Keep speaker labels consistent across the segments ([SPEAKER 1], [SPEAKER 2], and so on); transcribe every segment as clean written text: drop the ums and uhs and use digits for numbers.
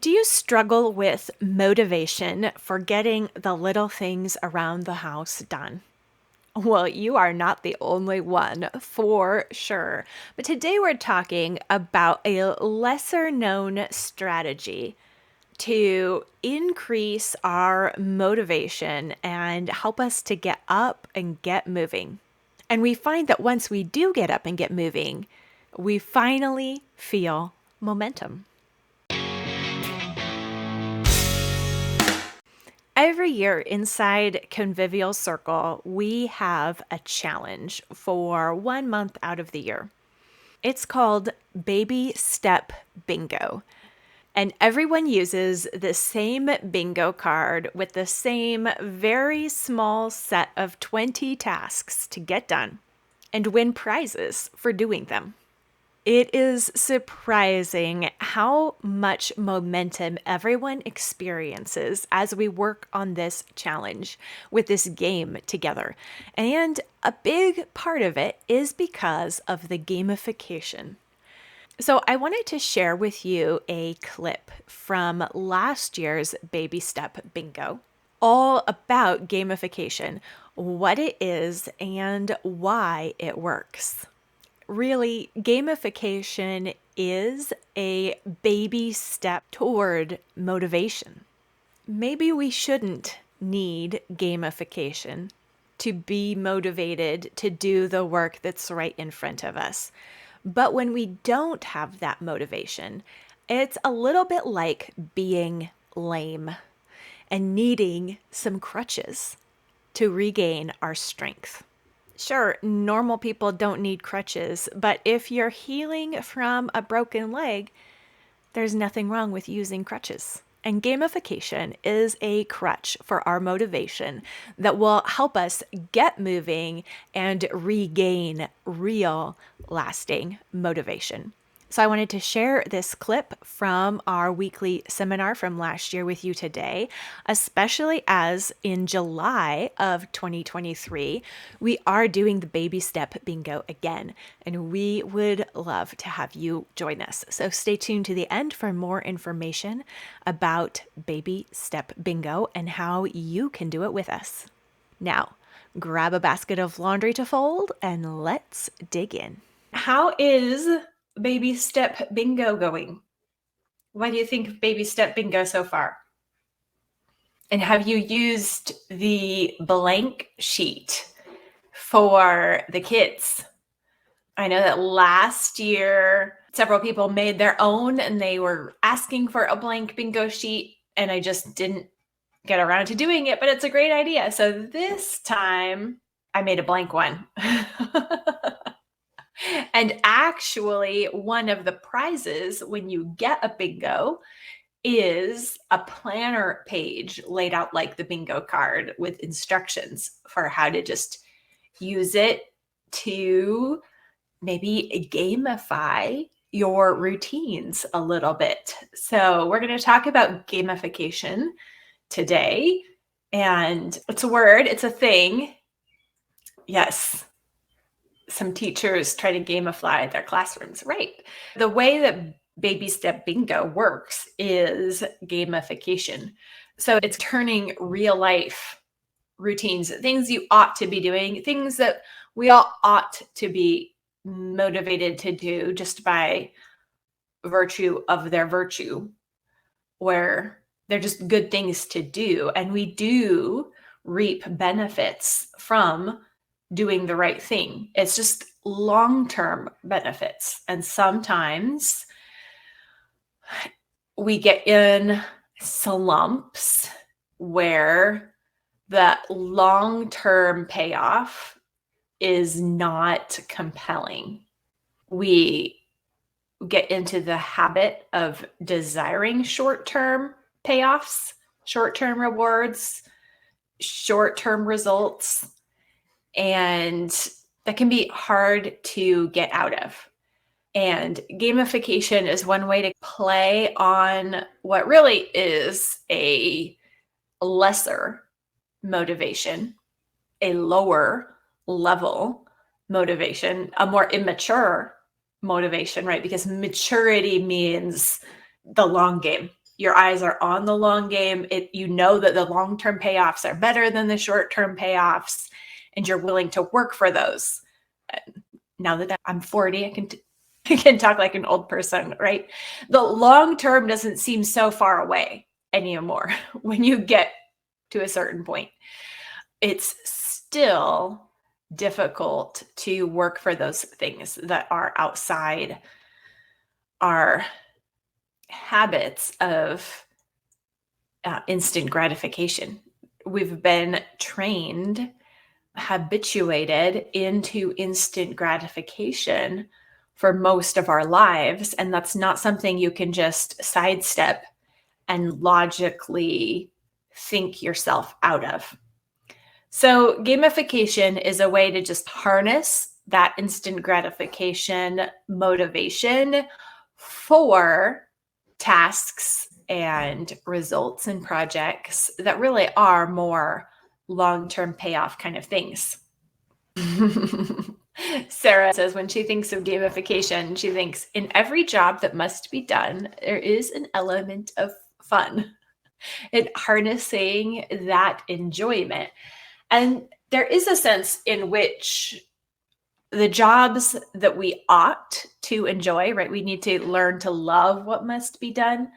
[SPEAKER 1] Do you struggle with motivation for getting the little things around the house done? Well, you are not the only one, for sure. But today we're talking about a lesser known strategy to increase our motivation and help us to get up and get moving. And we find that once we do get up and get moving, we finally feel momentum. Every year inside Convivial Circle, we have a challenge for 1 month out of the year. It's called Baby Step Bingo. And everyone uses the same bingo card with the same very small set of 20 tasks to get done and win prizes for doing them. It is surprising how much momentum everyone experiences as we work on this challenge with this game together. And a big part of it is because of the gamification. So, I wanted to share with you a clip from last year's Baby Step Bingo, all about gamification, what it is, and why it works. Really, gamification is a baby step toward motivation. Maybe we shouldn't need gamification to be motivated to do the work that's right in front of us. But when we don't have that motivation, it's a little bit like being lame and needing some crutches to regain our strength. Sure, normal people don't need crutches, but if you're healing from a broken leg, there's nothing wrong with using crutches. And gamification is a crutch for our motivation that will help us get moving and regain real, lasting motivation. So I wanted to share this clip from our weekly seminar from last year with you today, especially as in July of 2023, we are doing the Baby Step Bingo again, and we would love to have you join us. So stay tuned to the end for more information about Baby Step Bingo and how you can do it with us. Now, grab a basket of laundry to fold and let's dig in. How is Baby Step Bingo going? What do you think of Baby Step Bingo so far? And have you used the blank sheet for the kids? I know that last year, several people made their own and they were asking for a blank bingo sheet, and I just didn't get around to doing it, but it's a great idea. So this time I made a blank one. And actually, one of the prizes when you get a bingo is a planner page laid out like the bingo card with instructions for how to just use it to maybe gamify your routines a little bit. So, we're going to talk about gamification today. And it's a word, it's a thing. Yes, some teachers try to gamify their classrooms, right? The way that Baby Step Bingo works is gamification. So it's turning real life routines, things you ought to be doing, things that we all ought to be motivated to do just by virtue of their virtue, where they're just good things to do. And we do reap benefits from doing the right thing. It's just long-term benefits. And sometimes we get in slumps where that long-term payoff is not compelling. We get into the habit of desiring short-term payoffs, short-term rewards, short-term results, and that can be hard to get out of. And gamification is one way to play on what really is a lesser motivation, a lower level motivation, a more immature motivation, right? Because maturity means the long game. your eyes are on the long game. You know that the long-term payoffs are better than the short-term payoffs, and you're willing to work for those. Now that I'm 40, I can talk like an old person, right? The long term doesn't seem so far away anymore when you get to a certain point. It's still difficult to work for those things that are outside our habits of instant gratification. We've been trained, habituated into instant gratification for most of our lives. And that's not something you can just sidestep and logically think yourself out of. So, gamification is a way to just harness that instant gratification motivation for tasks and results and projects that really are more long-term payoff kind of things. Sarah says when she thinks of gamification, she thinks in every job that must be done, there is an element of fun and harnessing that enjoyment. And there is a sense in which the jobs that we ought to enjoy, right? We need to learn to love what must be done.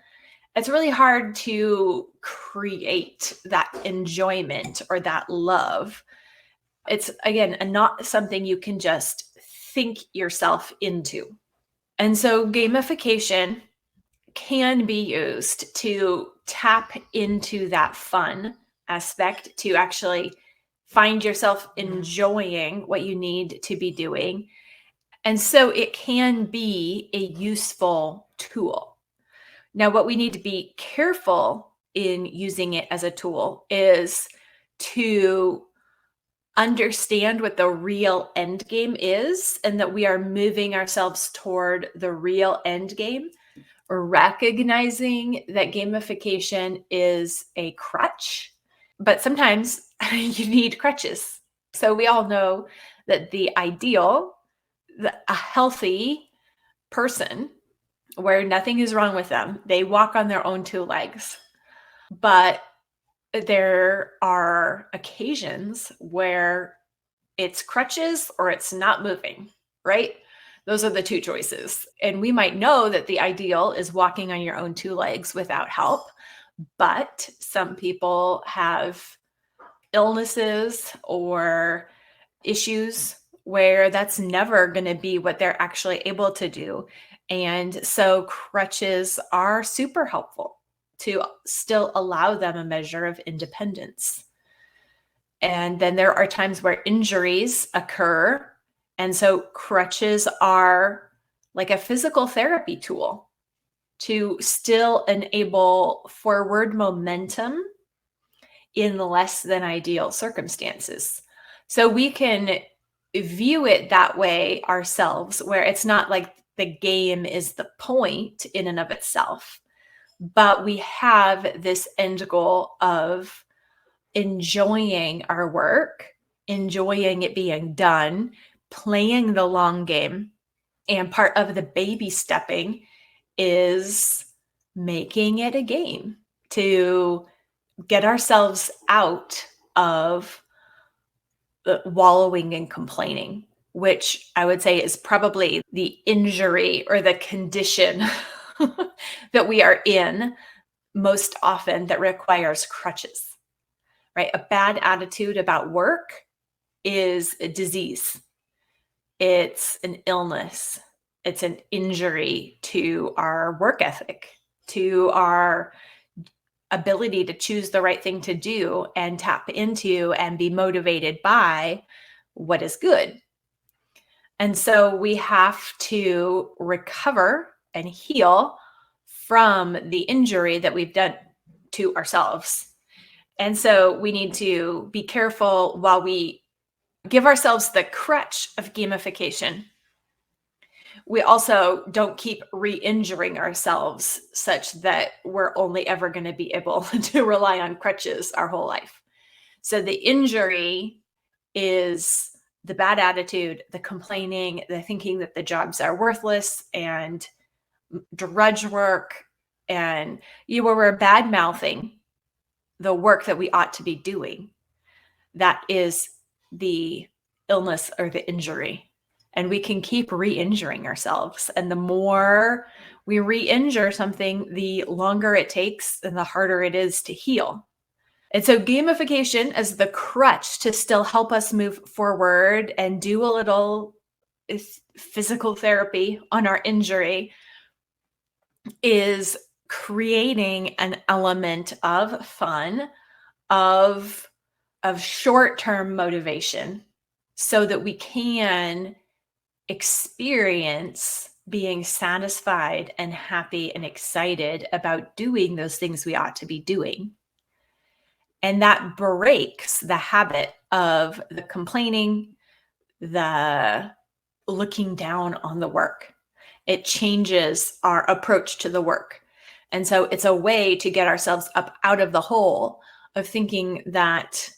[SPEAKER 1] It's really hard to create that enjoyment or that love. It's, again, not something you can just think yourself into. And so gamification can be used to tap into that fun aspect, to actually find yourself enjoying what you need to be doing. And so it can be a useful tool. Now, what we need to be careful in using it as a tool is to understand what the real end game is and that we are moving ourselves toward the real end game, recognizing that gamification is a crutch, but sometimes you need crutches. So we all know that the ideal, a healthy person where nothing is wrong with them, they walk on their own two legs. But there are occasions where it's crutches or it's not moving, right? Those are the two choices. And we might know that the ideal is walking on your own two legs without help, but some people have illnesses or issues where that's never going to be what they're actually able to do. And so crutches are super helpful to still allow them a measure of independence. And then there are times where injuries occur. And so crutches are like a physical therapy tool to still enable forward momentum in less than ideal circumstances. So we can view it that way ourselves, where it's not like the game is the point in and of itself, but we have this end goal of enjoying our work, enjoying it being done, playing the long game. And part of the baby stepping is making it a game to get ourselves out of wallowing and complaining, which I would say is probably the injury or the condition that we are in most often that requires crutches, right? A bad attitude about work is a disease. It's an illness. It's an injury to our work ethic, to our ability to choose the right thing to do and tap into and be motivated by what is good. And so we have to recover and heal from the injury that we've done to ourselves. And so we need to be careful while we give ourselves the crutch of gamification. We also don't keep re-injuring ourselves such that we're only ever going to be able to rely on crutches our whole life. So the injury is the bad attitude, the complaining, the thinking that the jobs are worthless and drudge work and where we're bad mouthing the work that we ought to be doing, that is the illness or the injury. And we can keep re-injuring ourselves. And the more we re-injure something, the longer it takes and the harder it is to heal. And so gamification as the crutch to still help us move forward and do a little physical therapy on our injury is creating an element of fun, of short-term motivation, so that we can experience being satisfied and happy and excited about doing those things we ought to be doing. And that breaks the habit of the complaining, the looking down on the work. It changes our approach to the work. And so it's a way to get ourselves up out of the hole of thinking that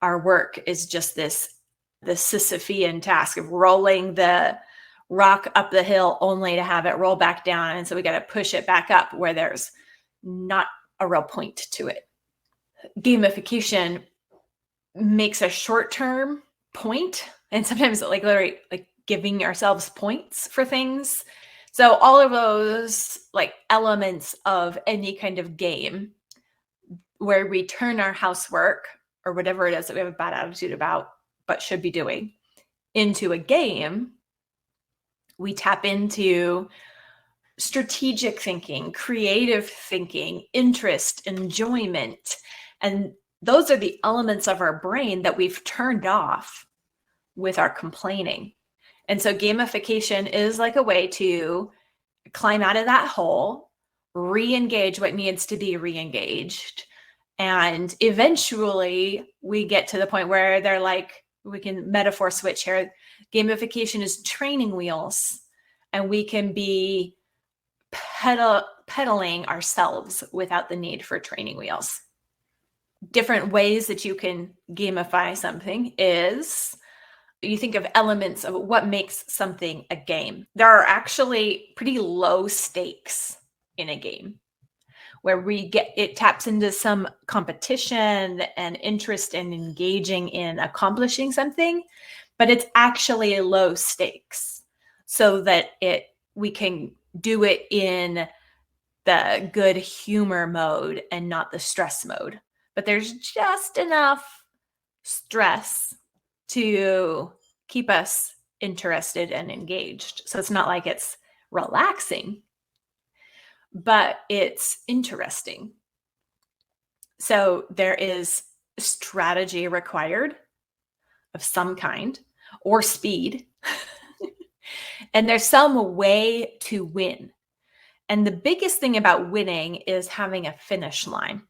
[SPEAKER 1] our work is just the Sisyphean task of rolling the rock up the hill only to have it roll back down. And so we got to push it back up where there's not a real point to it. Gamification makes a short-term point, and sometimes like literally like giving ourselves points for things. So all of those like elements of any kind of game where we turn our housework or whatever it is that we have a bad attitude about but should be doing into a game, we tap into strategic thinking, creative thinking, interest, enjoyment. And those are the elements of our brain that we've turned off with our complaining. And so gamification is like a way to climb out of that hole, re-engage what needs to be re-engaged. And eventually we get to the point where they're like, we can metaphor switch here. Gamification is training wheels, and we can be pedaling ourselves without the need for training wheels. Different ways that you can gamify something is you think of elements of what makes something a game. There are actually pretty low stakes in a game where it taps into some competition and interest in engaging in accomplishing something, but it's actually low stakes so that we can do it in the good humor mode and not the stress mode. But there's just enough stress to keep us interested and engaged. So it's not like it's relaxing, but it's interesting. So there is strategy required of some kind, or speed. And there's some way to win. And the biggest thing about winning is having a finish line.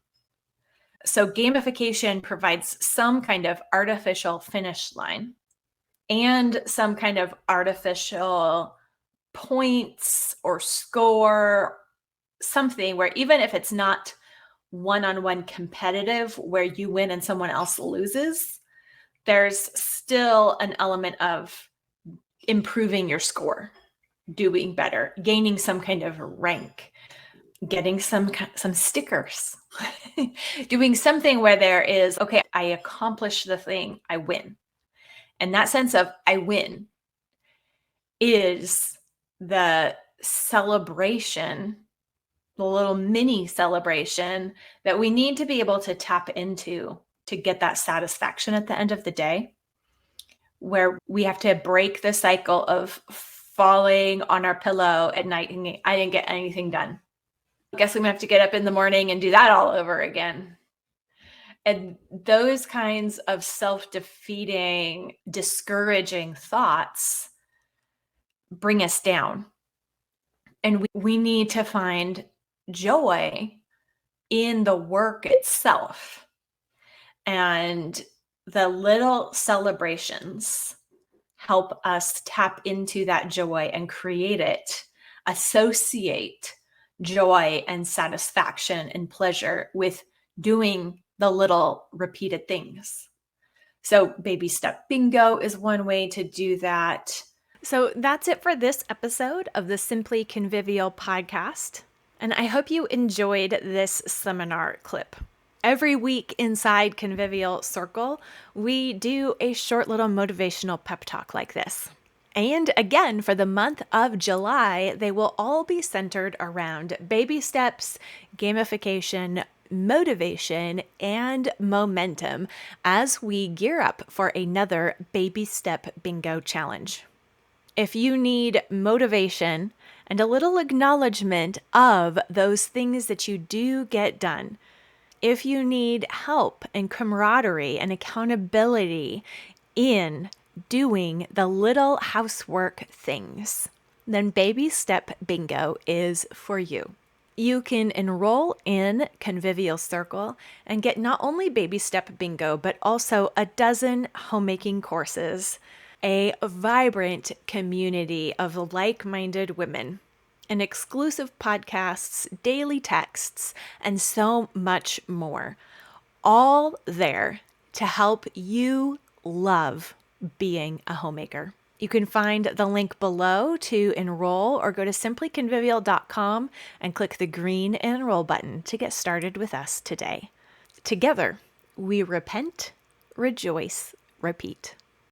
[SPEAKER 1] So gamification provides some kind of artificial finish line and some kind of artificial points or score, something where even if it's not one-on-one competitive where you win and someone else loses, there's still an element of improving your score, doing better, gaining some kind of rank, getting some stickers, doing something where there is, okay, I accomplished the thing, I win. And that sense of I win is the celebration, the little mini celebration that we need to be able to tap into to get that satisfaction at the end of the day, where we have to break the cycle of falling on our pillow at night and I didn't get anything done. I guess I'm gonna have to get up in the morning and do that all over again. And those kinds of self-defeating, discouraging thoughts bring us down. And we need to find joy in the work itself. And the little celebrations help us tap into that joy and create it, associate joy and satisfaction and pleasure with doing the little repeated things. So baby step bingo is one way to do that. So that's it for this episode of the Simply Convivial podcast. And I hope you enjoyed this seminar clip. Every week inside Convivial Circle, we do a short little motivational pep talk like this. And again, for the month of July, they will all be centered around baby steps, gamification, motivation, and momentum as we gear up for another Baby Step Bingo Challenge. If you need motivation and a little acknowledgement of those things that you do get done, if you need help and camaraderie and accountability in doing the little housework things, then Baby Step Bingo is for you. You can enroll in Convivial Circle and get not only Baby Step Bingo, but also a dozen homemaking courses, a vibrant community of like-minded women, and exclusive podcasts, daily texts, and so much more. All there to help you love being a homemaker. You can find the link below to enroll or go to simplyconvivial.com and click the green enroll button to get started with us today. Together, we repent, rejoice, repeat.